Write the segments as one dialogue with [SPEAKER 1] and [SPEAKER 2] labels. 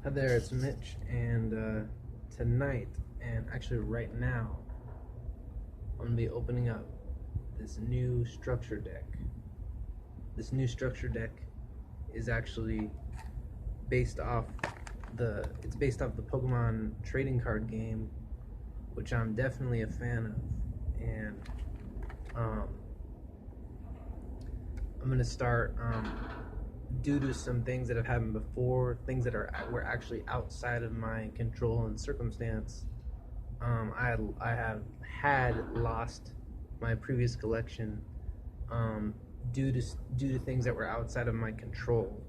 [SPEAKER 1] Hi there, it's Mitch, and tonight, and actually right now, I'm going to be opening up this new structure deck. This new structure deck is actually based off it's based off the Pokemon trading card game, which I'm definitely a fan of, and um, I'm going to start due to some things that have happened before, things that were actually outside of my control and circumstance. I have had lost my previous collection due to things that were outside of my control.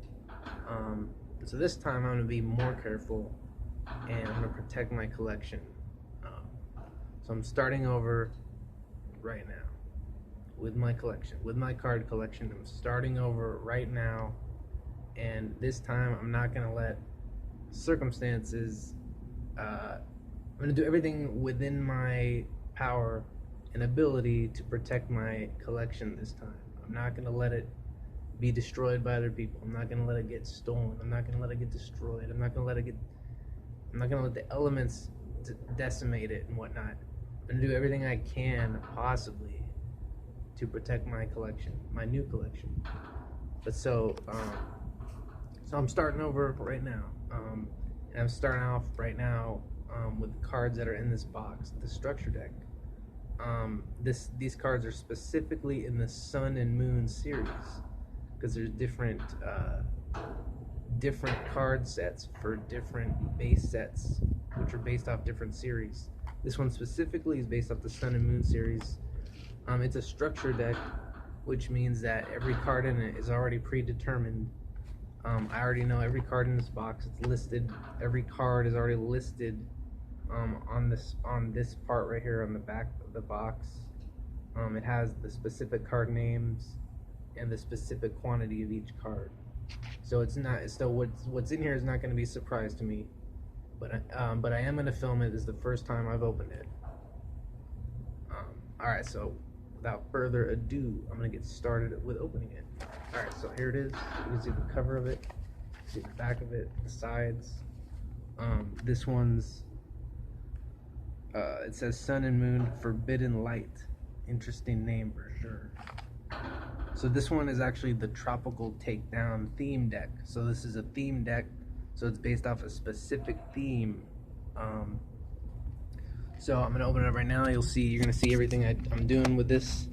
[SPEAKER 1] So this time I'm going to be more careful, and I'm going to protect my collection. So I'm starting over right now with my collection, with my card collection. I'm starting over right now, and this time I'm not going to let circumstances. I'm going to do everything within my power and ability to protect my collection this time. I'm not going to let it be destroyed by other people. I'm not going to let it get stolen. I'm not going to let it get destroyed. I'm not going to let the elements decimate it and whatnot. I'm going to do everything I can possibly to protect my collection, my new collection. But so I'm starting over right now. And I'm starting off right now with the cards that are in this box, the structure deck. These cards are specifically in the Sun and Moon series because there's different card sets for different base sets, which are based off different series. This one specifically is based off the Sun and Moon series. It's a structure deck, which means that every card in it is already predetermined. I already know every card in this box. It's listed. Every card is already listed on this part right here on the back of the box. It has the specific card names and the specific quantity of each card. So it's not. So what's in here is not going to be a surprise to me. But I am going to film it. This is the first time I've opened it. All right. So without further ado, I'm going to get started with opening it. All right. So here it is. You can see the cover of it. You can see the back of it, the sides. This one's. It says Sun and Moon Forbidden Light. Interesting name for sure. So this one is actually the Tropical Takedown theme deck. So this is a theme deck. So it's based off a specific theme. So I'm gonna open it up right now. You're gonna see everything I'm doing with this.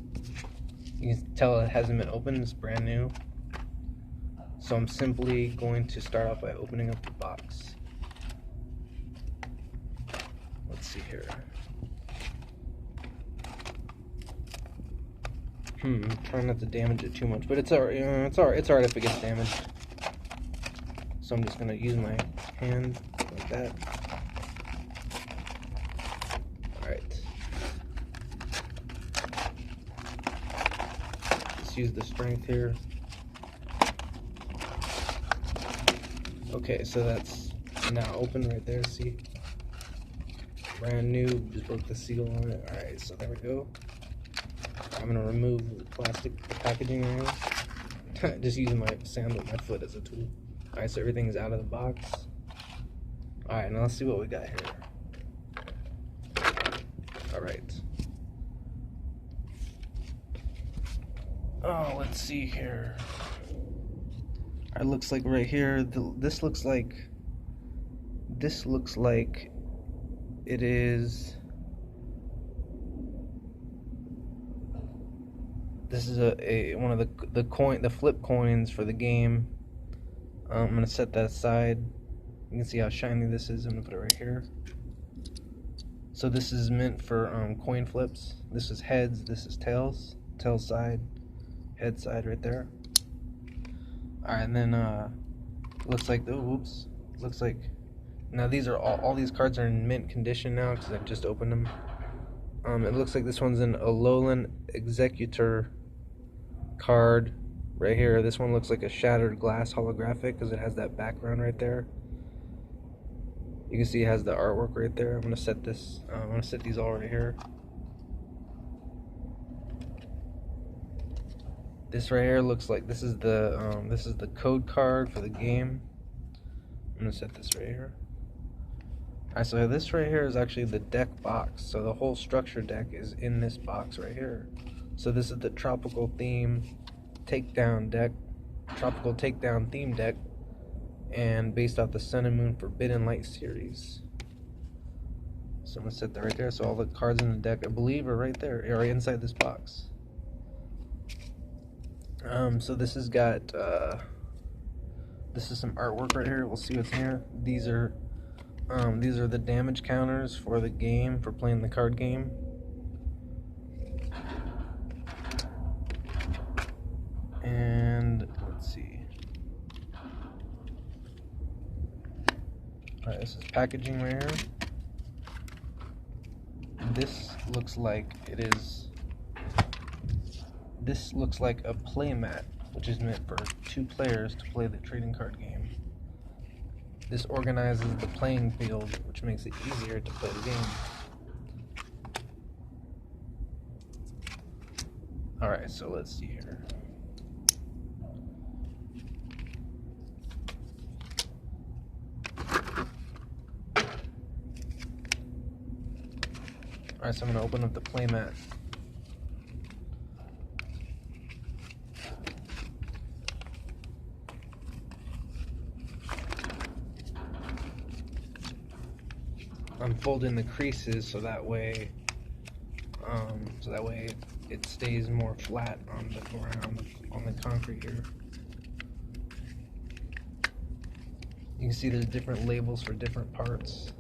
[SPEAKER 1] You can tell it hasn't been opened. It's brand new. So I'm simply going to start off by opening up the box. Let's see here. Trying not to damage it too much, but it's alright. It's alright if it gets damaged. So I'm just gonna use my hand like that. All right. Just use the strength here. Okay, so that's now open right there. See, brand new. Just broke the seal on it. All right, so there we go. I'm gonna remove the plastic packaging area. Just using my sandal, my foot as a tool. All right, so everything's out of the box. All right, now let's see what we got here. All right. Oh, let's see here. It looks like right here. This looks like it is. This is one of the flip coins for the game. I'm gonna set that aside. You can see how shiny this is. I'm gonna put it right here. So this is meant for coin flips. This is heads. This is tails. Tail side, head side right there. All right, and then looks like looks like now these are all these cards are in mint condition now because I've just opened them. It looks like this one's an Alolan Executor card right here. This one looks like a shattered glass holographic because it has that background right there. You can see it has the artwork right there. I'm gonna set this. I'm gonna set these all right here. This right here looks like this is the code card for the game. I'm gonna set this right here. Alright, so this right here is actually the deck box. So the whole structure deck is in this box right here. So this is the Tropical Takedown deck, Tropical Takedown theme deck, and based off the Sun and Moon Forbidden Light series. So I'm gonna set that right there. So all the cards in the deck, I believe, are right there, or inside this box. So this has got this is some artwork right here. We'll see what's in here. These are the damage counters for the game, for playing the card game. And let's see. Alright, this is packaging right here. This looks like a playmat, which is meant for 2 players to play the trading card game. This organizes the playing field, which makes it easier to play the game. Alright, so let's see here. Alright, so I'm going to open up the playmat. I'm folding the creases so that way it stays more flat on the ground, on the concrete here. You can see there's different labels for different parts,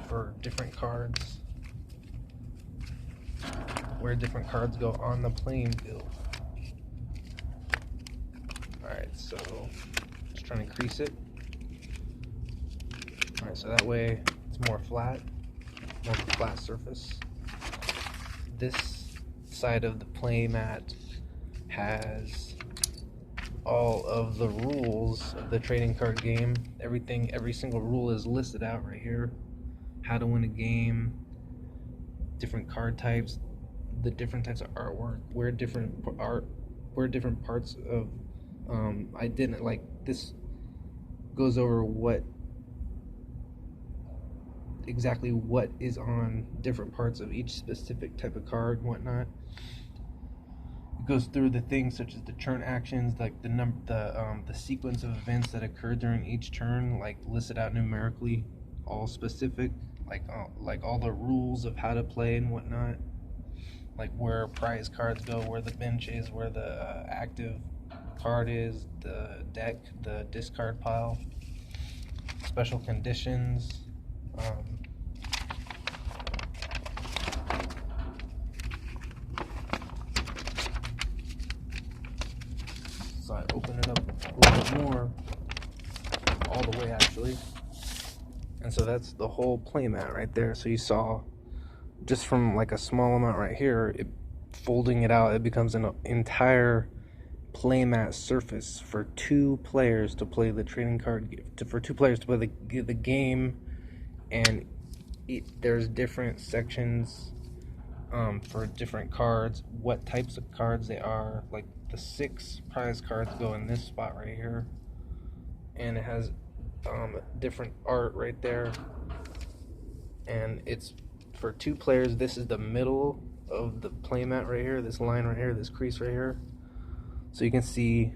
[SPEAKER 1] for different cards, where different cards go on the playing field. Alright, so just trying to crease it. Alright, so that way it's more flat surface. This side of the playmat has all of the rules of the trading card game. Every single rule is listed out right here. How to win a game, different card types, the different types of artwork, where different parts of I didn't like this goes over exactly what is on different parts of each specific type of card and whatnot. It goes through the things such as the turn actions, like the sequence of events that occur during each turn, like listed out numerically, all specific, like all the rules of how to play and whatnot, like where prize cards go, where the bench is, where the active card is, the deck, the discard pile, special conditions. So I open it up a little bit more, all the way actually, and so that's the whole playmat right there. So you saw, just from like a small amount right here, folding it out, it becomes an entire playmat surface for 2 players to play the trading card game, for 2 players to play the game. And there's different sections for different cards, what types of cards they are. Like the 6 prize cards go in this spot right here, and it has different art right there, and it's for 2 players. This is the middle of the playmat right here, this line right here, this crease right here. So you can see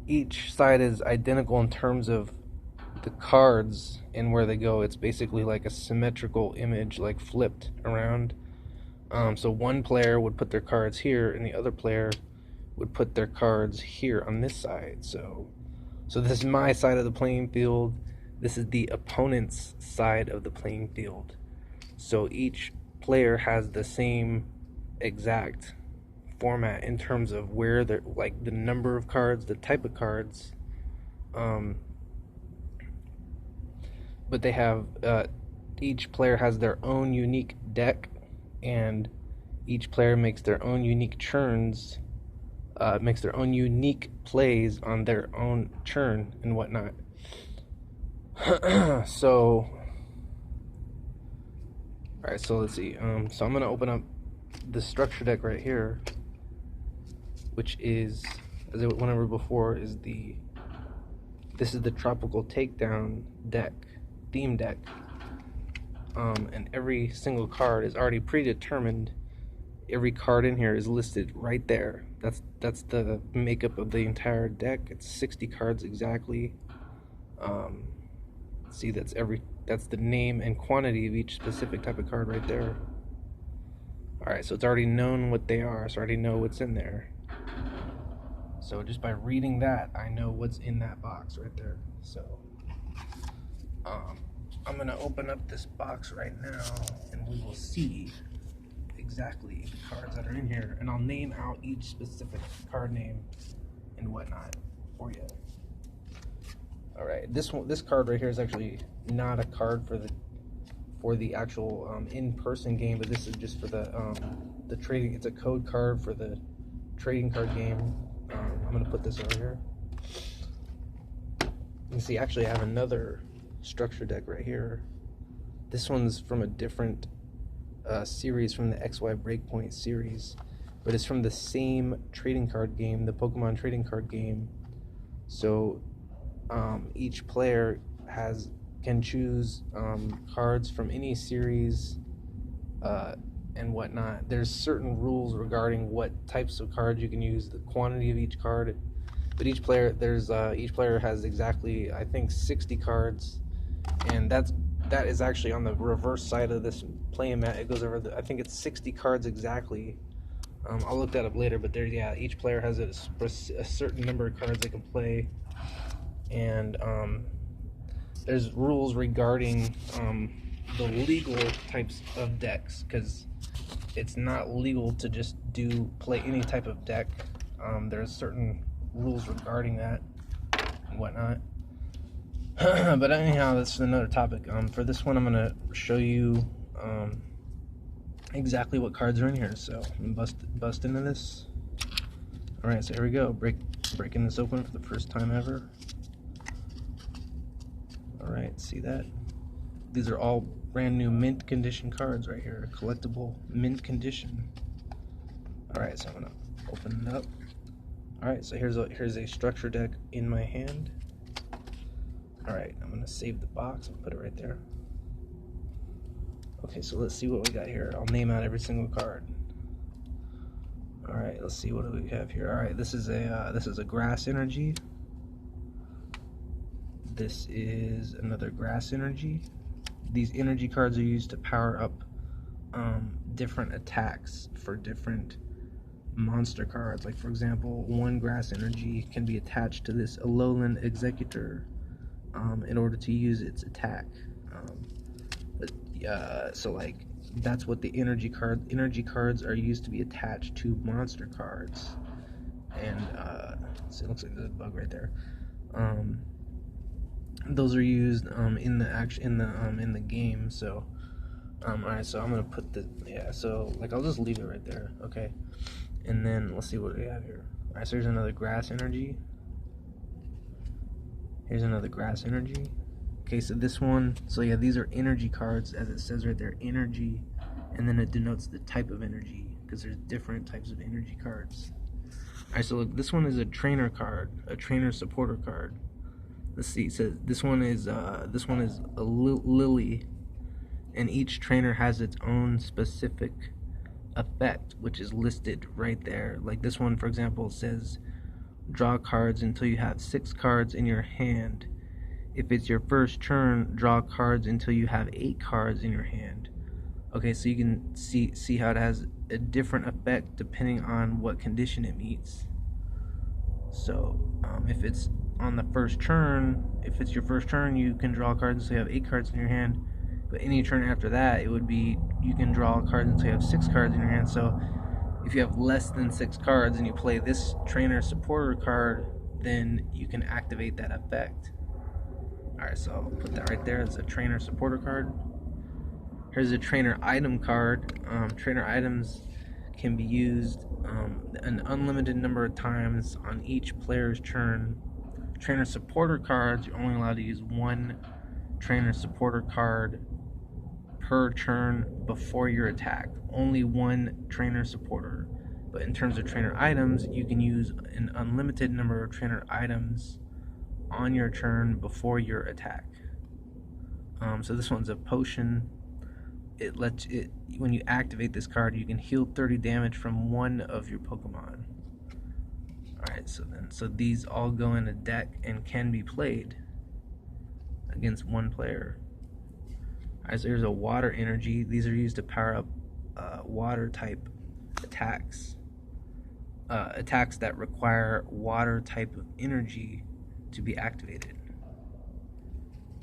[SPEAKER 1] each side is identical in terms of the cards and where they go. It's basically like a symmetrical image, like flipped around. So one player would put their cards here, and the other player would put their cards here on this side. So this is my side of the playing field. This is the opponent's side of the playing field. So each player has the same exact format in terms of where they're, like the number of cards, the type of cards, but they have each player has their own unique deck, and each player makes their own unique churns, makes their own unique plays on their own churn and whatnot. So alright, so let's see. So I'm gonna open up the structure deck right here, which is, as I went over before, is the This is the Tropical Takedown deck, theme deck. And every single card is already predetermined. Every card in here is listed right there. That's the makeup of the entire deck. It's 60 cards exactly. See, that's the name and quantity of each specific type of card right there. Alright, so it's already known what they are, so I already know what's in there. So just by reading that, I know what's in that box right there. So I'm gonna open up this box right now and we will see exactly the cards that are in here, and I'll name out each specific card name and whatnot for you. Alright, this card right here is actually not a card for the actual in-person game, but this is just for the trading. It's a code card for the trading card game. I'm gonna put this over here. You can see actually I have another structure deck right here. This one's from a different series, from the XY Breakpoint series, but it's from the same trading card game, the Pokemon trading card game. So each player can choose cards from any series and whatnot. There's certain rules regarding what types of cards you can use, the quantity of each card, but each player has exactly, I think, 60 cards, and that is actually on the reverse side of this playmat. It goes over I think it's 60 cards exactly. I'll look that up later, but each player has a certain number of cards they can play, and there's rules regarding the legal types of decks, because it's not legal to just play any type of deck. There's certain rules regarding that and whatnot. But anyhow, that's another topic. For this one, I'm gonna show you exactly what cards are in here. So I'm gonna bust into this. All right, so here we go. Breaking this open for the first time ever. All right, see that? These are all brand new mint condition cards right here. Collectible mint condition. All right, so I'm gonna open it up. All right, so here's a structure deck in my hand. All right, I'm gonna save the box and put it right there. Okay, so let's see what we got here. I'll name out every single card. All right, let's see, what do we have here. All right, this is a grass energy. This is another grass energy. These energy cards are used to power up different attacks for different monster cards. Like, for example, one grass energy can be attached to this Alolan Executor in order to use its attack. So like, that's what the energy cards are used to be attached to monster cards. And so it looks like there's a bug right there. Those are used in the game. So alright, so I'm gonna put so like, I'll just leave it right there. Okay, and then let's see what we have here. Alright, so here's another grass energy. Here's another grass energy. Okay, so this one, so yeah, these are energy cards, as it says right there, energy, and then it denotes the type of energy, because there's different types of energy cards. Alright, so look, this one is a trainer card, a trainer supporter card. Let's see, it says this one is a Lily, and each trainer has its own specific effect, which is listed right there. Like this one, for example, says draw cards until you have 6 cards in your hand. If it's your first turn, draw cards until you have 8 cards in your hand. Okay, so you can see how it has a different effect depending on what condition it meets. So if it's on the first turn, if it's your first turn, you can draw cards until you have 8 cards in your hand. But any turn after that, it would be, you can draw cards until you have 6 cards in your hand. So if you have less than 6 cards and you play this trainer supporter card, then you can activate that effect. Alright, so I'll put that right there. It's a trainer supporter card. Here's a trainer item card. Trainer items can be used an unlimited number of times on each player's turn. Trainer supporter cards, you're only allowed to use 1 trainer supporter card per turn before your attack. Only 1 trainer supporter. But in terms of trainer items, you can use an unlimited number of trainer items on your turn before your attack. So this one's a potion. It lets it, when you activate this card, you can heal 30 damage from one of your Pokemon. Alright, so these all go in a deck and can be played against one player. Alright, so here's a water energy. These are used to power up water type attacks. Attacks that require water type of energy to be activated.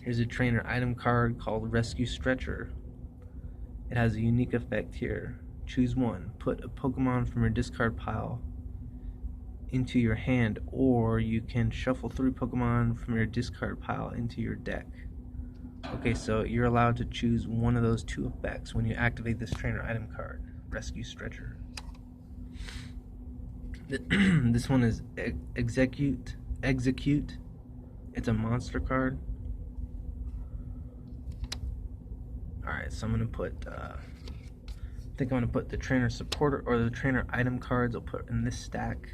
[SPEAKER 1] Here's a trainer item card called Rescue Stretcher. It has a unique effect here. Choose one. Put a Pokemon from your discard pile into your hand, or you can shuffle 3 Pokemon from your discard pile into your deck. Okay, so you're allowed to choose one of those 2 effects when you activate this trainer item card, Rescue Stretcher. This one is Execute. It's a monster card. Alright, so I'm going to put, I think I'm going to put the trainer supporter, or the trainer item cards I'll put in this stack.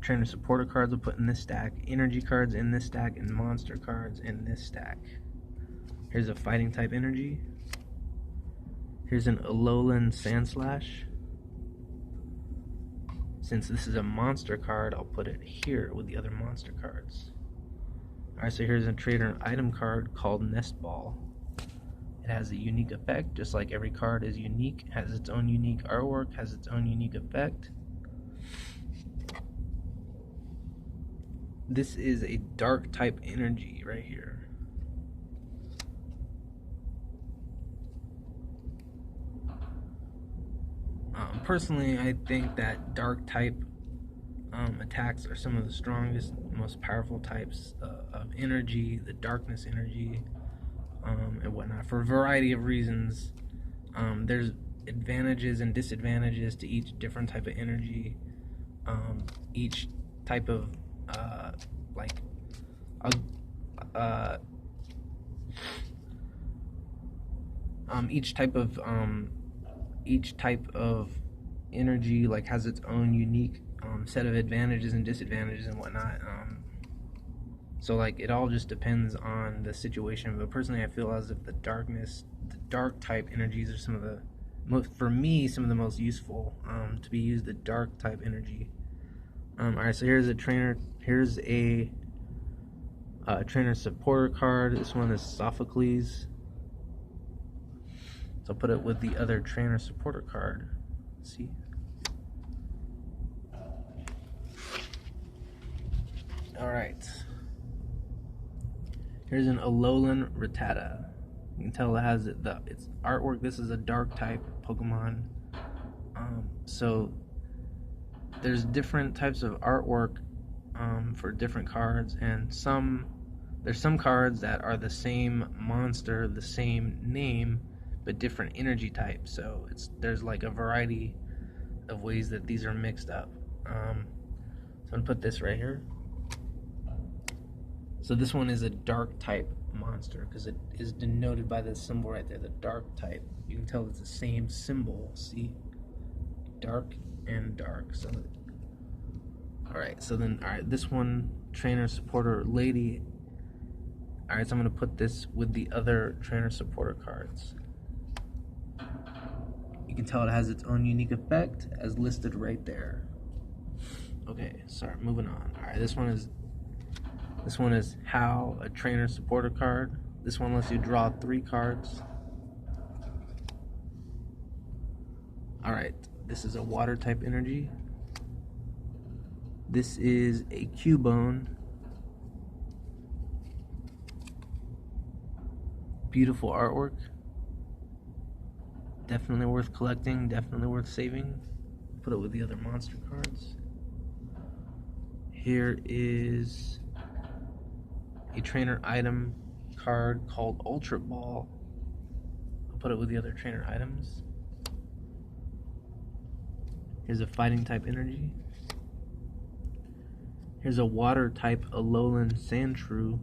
[SPEAKER 1] Trainer supporter cards I'll put in this stack. Energy cards in this stack, and monster cards in this stack. Here's a fighting type energy. Here's an Alolan Sandslash. Since this is a monster card, I'll put it here with the other monster cards. Alright, so here's a trainer item card called Nest Ball. It has a unique effect, just like every card is unique, has its own unique artwork, has its own unique effect. This is a dark type energy right here. Personally, I think that dark type attacks are some of the strongest, most powerful types of energy, the darkness energy. And whatnot, for a variety of reasons. There's advantages and disadvantages to each different type of energy. Each type of each type of energy like has its own unique set of advantages and disadvantages and whatnot. So like it all just depends on the situation, but personally I feel as if the dark type energies are some of the most useful to be used, the dark type energy. Alright, so here's a trainer supporter card. This one is Sophocles. So I'll put it with the other trainer supporter card. Let's see. Alright. Here's an Alolan Rattata. You can tell it has its artwork. This is a dark type Pokemon. So there's different types of artwork for different cards, and there's some cards that are the same monster, the same name, but different energy types. So there's like a variety of ways that these are mixed up. So I'm gonna put this right here. So this one is a dark type monster because it is denoted by this symbol right there, the dark type. You can tell it's the same symbol. See, dark and dark. So alright, this one, trainer supporter lady. Alright, so I'm gonna put this with the other trainer supporter cards. You can tell it has its own unique effect as listed right there. Okay, sorry, moving on. Alright, this one is Hal, a trainer supporter card. This one lets you draw 3 cards. Alright, this is a water type energy. This is a Cubone. Beautiful artwork. Definitely worth collecting, definitely worth saving. Put it with the other monster cards. Here is a trainer item card called Ultra Ball. I'll put it with the other trainer items. Here's a fighting type energy. Here's a water type Alolan Sandshrew.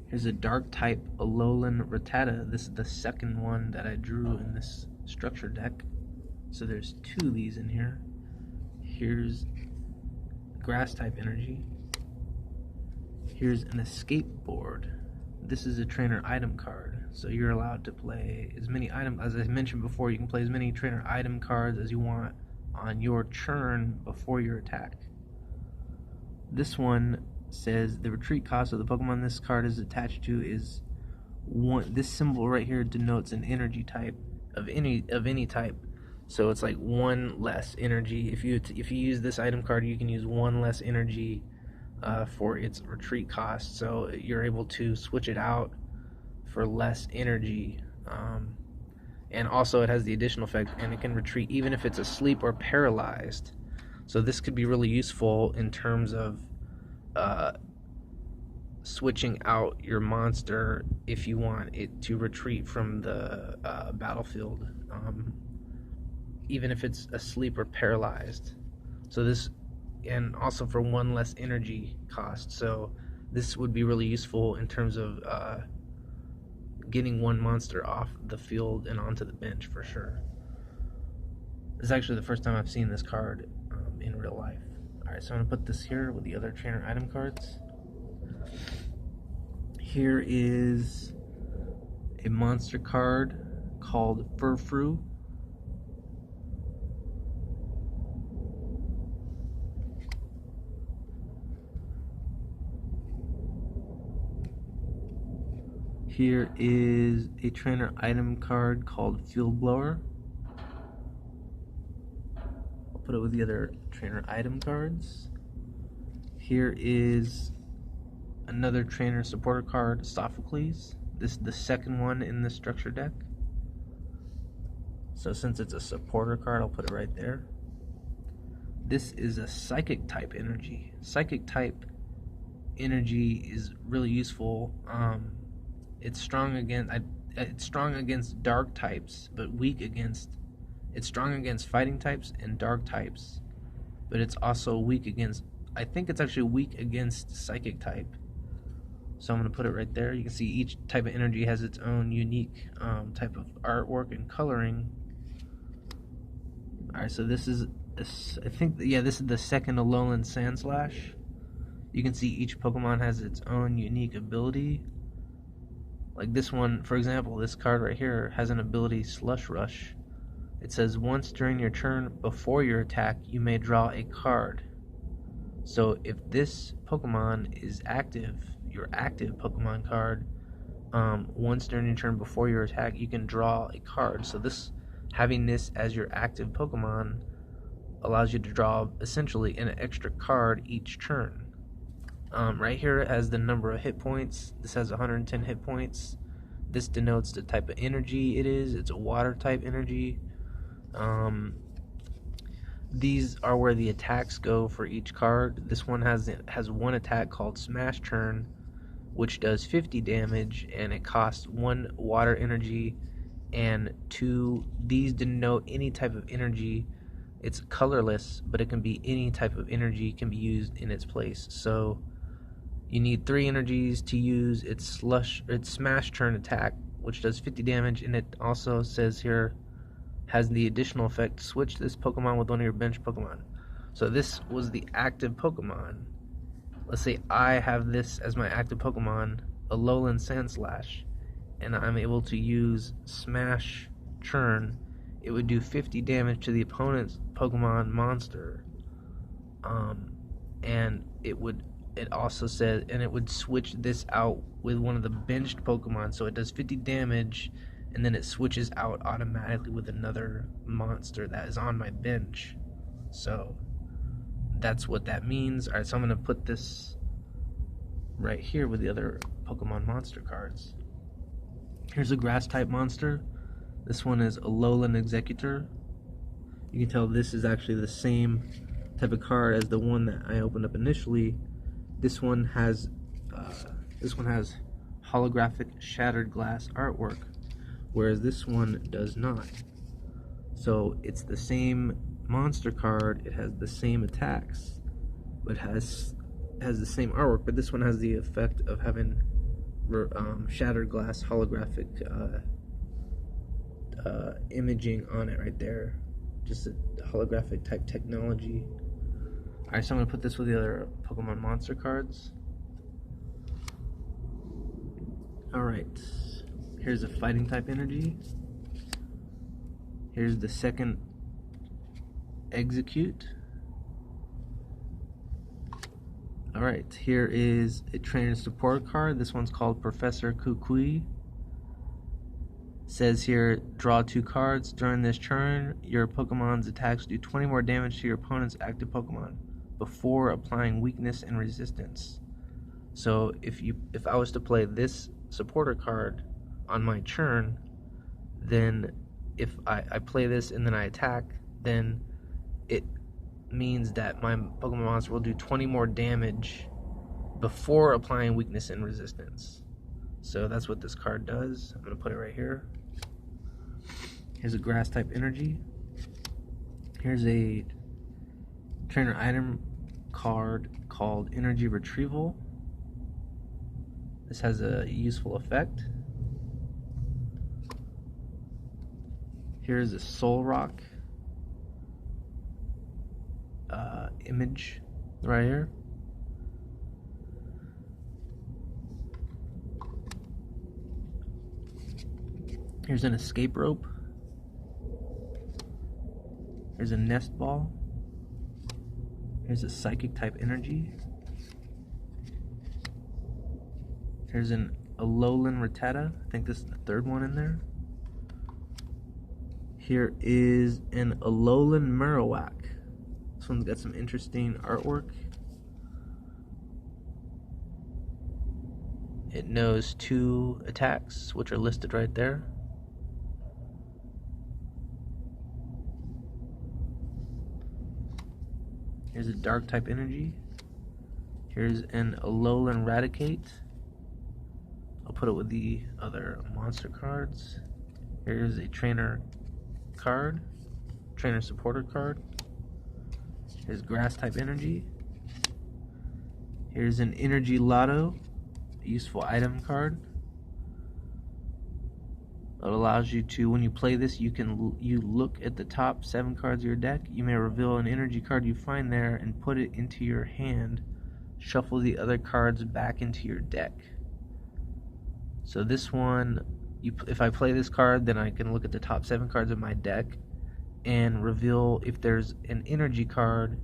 [SPEAKER 1] Here's a dark type Alolan Rattata. This is the second one that I drew in this structure deck. So there's 2 of these in here. Here's grass type energy. Here's an escape board. This is a trainer item card, so you're allowed to play as many items, as I mentioned before, you can play as many trainer item cards as you want on your turn before your attack. This one says the retreat cost of the Pokemon this card is attached to is 1. This symbol right here denotes an energy type of any type, so it's like 1 less energy. If you use this item card, you can use 1 less energy for its retreat cost, so you're able to switch it out for less energy, and also it has the additional effect, and it can retreat even if it's asleep or paralyzed. So this could be really useful in terms of switching out your monster if you want it to retreat from the battlefield, even if it's asleep or paralyzed. So this, and also for 1 less energy cost. So this would be really useful in terms of getting 1 monster off the field and onto the bench for sure. This is actually the first time I've seen this card in real life. Alright, so I'm going to put this here with the other trainer item cards. Here is a monster card called Furfrou. Here is a trainer item card called Field Blower. I'll put it with the other trainer item cards. Here is another trainer supporter card, Sophocles. This is the second one in the structure deck. So since it's a supporter card, I'll put it right there. This is a psychic type energy. Psychic type energy is really useful. It's strong against dark types, but weak against. It's strong against fighting types and dark types, but it's also weak against. I think it's actually weak against psychic type. So I'm going to put it right there. You can see each type of energy has its own unique type of artwork and coloring. Alright, so this is, I think, yeah, this is the second Alolan Sandslash. You can see each Pokemon has its own unique ability. Like this one, for example, this card right here has an ability Slush Rush. It says once during your turn before your attack, you may draw a card. So if this Pokemon is active, your active Pokemon card, once during your turn before your attack, you can draw a card. So this, having this as your active Pokemon allows you to draw essentially an extra card each turn. Right here it has the number of hit points. This has 110 hit points. This denotes the type of energy it is. It's a water type energy. These are where the attacks go for each card. This one has one attack called Smash Turn, which does 50 damage, and it costs 1 water energy and 2. These denote any type of energy. It's colorless, but it can be any type of energy can be used in its place. So you need 3 energies to use its Smash Turn attack, which does 50 damage, and it also says here has the additional effect, switch this Pokemon with one of your bench Pokemon. So this was the active Pokemon. Let's say I have this as my active Pokemon, Alolan Sandslash, and I'm able to use Smash Turn. It would do 50 damage to the opponent's Pokemon monster. And it also says, and it would switch this out with one of the benched Pokemon, so it does 50 damage, and then it switches out automatically with another monster that is on my bench. So that's what that means. Alright, so I'm going to put this right here with the other Pokemon monster cards. Here's a grass type monster. This one is Alolan Executor. You can tell this is actually the same type of card as the one that I opened up initially. This one has holographic shattered glass artwork, whereas this one does not. So it's the same monster card, it has the same attacks, but has the same artwork, but this one has the effect of having shattered glass holographic imaging on it right there. Just a holographic type technology. Alright, so I'm going to put this with the other Pokemon monster cards. Alright, here's a fighting type energy. Here's the second execute. Alright, here is a trainer support card. This one's called Professor Kukui. Says here, draw 2 cards. During this turn, your Pokemon's attacks do 20 more damage to your opponent's active Pokemon before applying weakness and resistance. So if I was to play this supporter card on my turn, then if I play this and then I attack, then it means that my Pokemon monster will do 20 more damage before applying weakness and resistance. So that's what this card does. I'm going to put it right here. Here's a grass type energy. Here's a trainer item card called Energy Retrieval. This has a useful effect. Here's a Soul Rock image right here. Here's an escape rope. Here's a nest ball. Here's a psychic type energy. Here's an Alolan Rattata. I think this is the third one in there. Here is an Alolan Marowak. This one's got some interesting artwork. It knows 2 attacks, which are listed right there. Here's a dark type energy. Here's an Alolan Raticate. I'll put it with the other monster cards. Here's a trainer card, trainer supporter card. Here's grass type energy. Here's an Energy Lotto, a useful item card. It allows you to, when you play this, you look at the top 7 cards of your deck. You may reveal an energy card you find there and put it into your hand. Shuffle the other cards back into your deck. So this one, if I play this card, then I can look at the top 7 cards of my deck and reveal if there's an energy card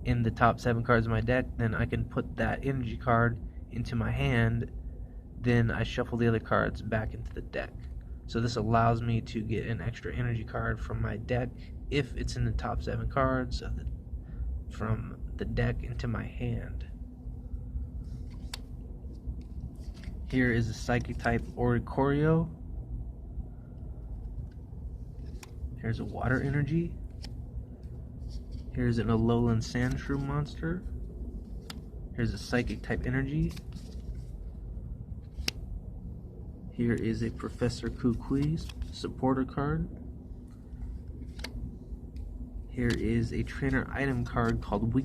[SPEAKER 1] in the top 7 cards of my deck. Then I can put that energy card into my hand. Then I shuffle the other cards back into the deck. So this allows me to get an extra energy card from my deck if it's in the top 7 cards from the deck into my hand. Here is a psychic type Oricorio. Here's a water energy. Here's an Alolan Sandshrew monster. Here's a psychic type energy. Here is a Professor Kukui supporter card. Here is a trainer item card called Weak